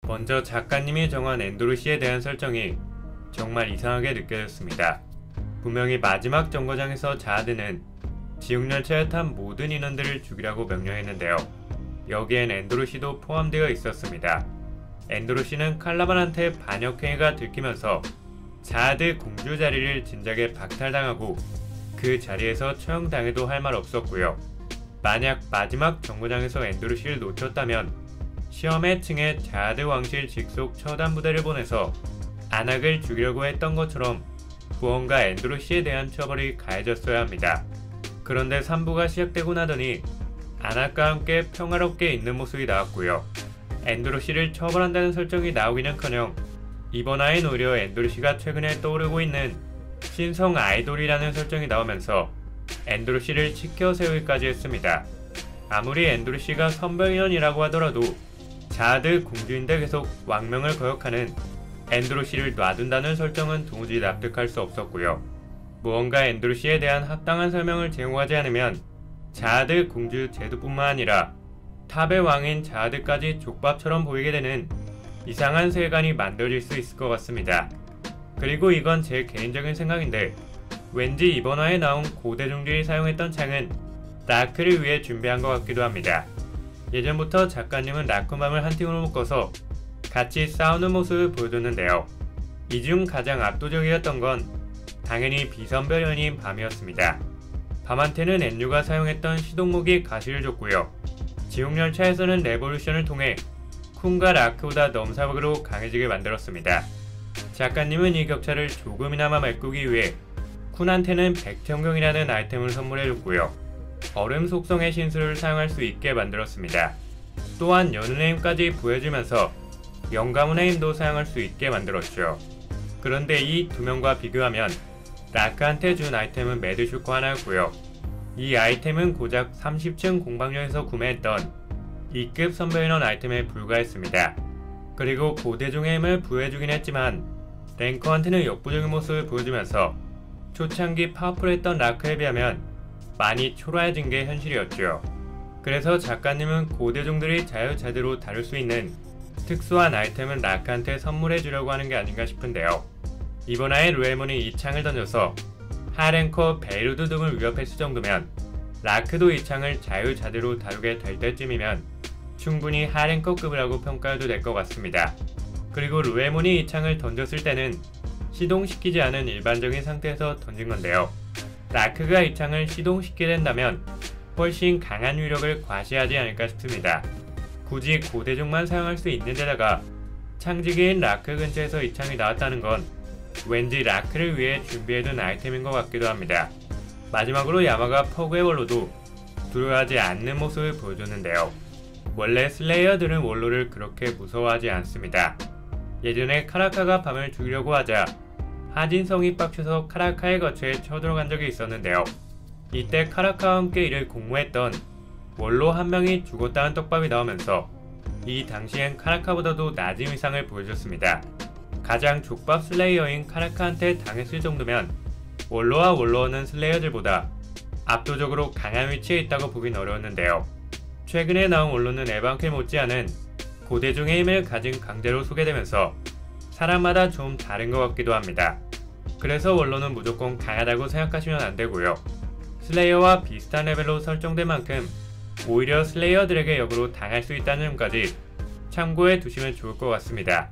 먼저 작가님이 정한 엔도르시에 대한 설정이 정말 이상하게 느껴졌습니다. 분명히 마지막 정거장에서 자하드는 지옥열차에 탄 모든 인원들을 죽이라고 명령했는데요. 여기엔 엔도르시도 포함되어 있었습니다. 엔도르시는 칼라반한테 반역행위가 들키면서 자하드 공주 자리를 진작에 박탈당하고 그 자리에서 처형당해도 할 말 없었고요. 만약 마지막 정거장에서 엔도르시를 놓쳤다면 시험의 층에 자하드 왕실 직속 처단 부대를 보내서 안악을 죽이려고 했던 것처럼 부원과 엔도르시에 대한 처벌이 가해졌어야 합니다. 그런데 3부가 시작되고 나더니 안악과 함께 평화롭게 있는 모습이 나왔고요. 엔도르시를 처벌한다는 설정이 나오기는커녕 이번 화엔 오히려 엔도르시가 최근에 떠오르고 있는 신성 아이돌이라는 설정이 나오면서 엔도르시를 치켜 세우기까지 했습니다. 아무리 엔도르시가 선별인원이라고 하더라도 자하드 공주인데 계속 왕명을 거역하는 엔도르시를 놔둔다는 설정은 도무지 납득할 수 없었고요. 무언가 엔도르시에 대한 합당한 설명을 제공하지 않으면 자하드 공주 제도뿐만 아니라 탑의 왕인 자하드까지 족밥처럼 보이게 되는 이상한 세계관이 만들어질 수 있을 것 같습니다. 그리고 이건 제 개인적인 생각인데 왠지 이번 화에 나온 고대종들이 사용했던 창은 라크를 위해 준비한 것 같기도 합니다. 예전부터 작가님은 라크맘을 한 팀으로 묶어서 같이 싸우는 모습을 보여줬는데요. 이 중 가장 압도적이었던 건 당연히 비선별연인 밤이었습니다. 밤한테는 엔유가 사용했던 시동무기 가시를 줬고요. 지옥열차에서는 레볼루션을 통해 쿤과 라크보다 넘사벽으로 강해지게 만들었습니다. 작가님은 이 격차를 조금이나마 메꾸기 위해 쿤한테는 백정경이라는 아이템을 선물해줬고요. 얼음 속성의 신수를 사용할 수 있게 만들었습니다. 또한 연운의 힘까지 부여주면서 영가문의 힘도 사용할 수 있게 만들었죠. 그런데 이 두 명과 비교하면 라크한테 준 아이템은 매드슈커 하나였고요. 이 아이템은 고작 30층 공방역에서 구매했던 2급 선별인원 아이템에 불과했습니다. 그리고 고대종의 힘을 부여해주긴 했지만 랭커한테는 역부족인 모습을 보여주면서 초창기 파워풀했던 라크에 비하면 많이 초라해진 게 현실이었죠. 그래서 작가님은 고대종들이 자유자재로 다룰 수 있는 특수한 아이템을 라크한테 선물해주려고 하는 게 아닌가 싶은데요. 이번 화에 루에몬이 이 창을 던져서 하랭커 베이루드 등을 위협했을 정도면 라크도 이 창을 자유자재로 다루게 될 때쯤이면 충분히 하랭커급이라고 평가해도 될 것 같습니다. 그리고 루에몬이 이 창을 던졌을 때는 시동시키지 않은 일반적인 상태에서 던진 건데요. 라크가 이 창을 시동시키게 된다면 훨씬 강한 위력을 과시하지 않을까 싶습니다. 굳이 고대종만 사용할 수 있는 데다가 창지기인 라크 근처에서 이 창이 나왔다는 건 왠지 라크를 위해 준비해둔 아이템인 것 같기도 합니다. 마지막으로 야마가 퍼그의 원로도 두려워하지 않는 모습을 보여줬는데요. 원래 슬레이어들은 원로를 그렇게 무서워하지 않습니다. 예전에 카라카가 밤을 죽이려고 하자 하진성이 빡쳐서 카라카의 거처에 쳐들어간 적이 있었는데요. 이때 카라카와 함께 이를 공모했던 원로 한 명이 죽었다는 떡밥이 나오면서 이 당시엔 카라카보다도 낮은 위상을 보여줬습니다. 가장 족밥 슬레이어인 카라카한테 당했을 정도면 원로와 원로어는 슬레이어들보다 압도적으로 강한 위치에 있다고 보긴 어려웠는데요. 최근에 나온 원로는 에반킬 못지않은 고대종의 힘을 가진 강자로 소개되면서 사람마다 좀 다른 것 같기도 합니다. 그래서 원로는 무조건 강하다고 생각하시면 안되고요. 슬레이어와 비슷한 레벨로 설정된 만큼 오히려 슬레이어들에게 역으로 당할 수 있다는 점까지 참고해 두시면 좋을 것 같습니다.